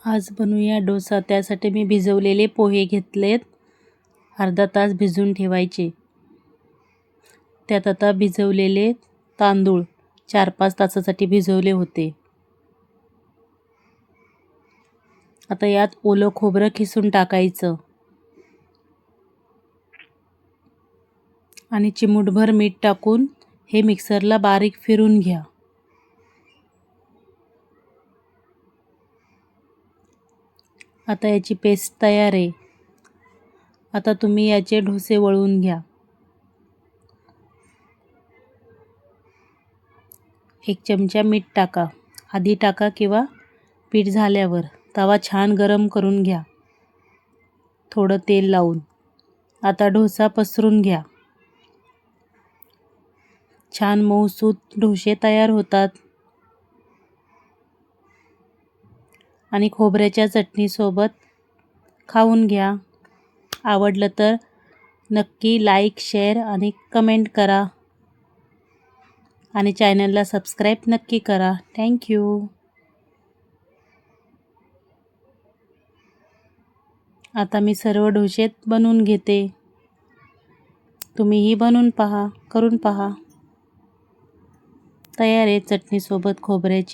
आज बनवूया डोसा. त्यासाठी मी भिजवलेले पोहे घेतलेत. अर्धा तास भिजवून ठेवायचे. त्यात आता भिजवलेले तांदूळ 4-5 तासासाठी भिजवले होते. आता यात ओलं खोबरं खिसून टाकायचं आणि चिमूटभर मीठ टाकून हे मिक्सरला बारीक फिरून घ्या. आता याची पेस्ट तयार आहे. आता तुम्ही याचे डोसे वळवून घ्या. 1 चमचा मीठ टाका. आधी टाका किंवा पीठ झाल्यावर. तवा छान गरम करून घ्या, थोडं तेल लावून. आता डोसा पसरून घ्या. छान मऊसूत डोसे तयार होतात. आणि खोबऱ्याच्या चटणीसोबत खाऊन घ्या. आवडलं तर नक्की लाईक, शेअर आणि कमेंट करा. आणि चॅनलला सबस्क्राईब नक्की करा. थँक्यू. आता मी सर्व डोसे बनवून घेते. तुम्हीही बनवून पहा, करून पहा. तयार आहे चटणीसोबत खोबऱ्याची.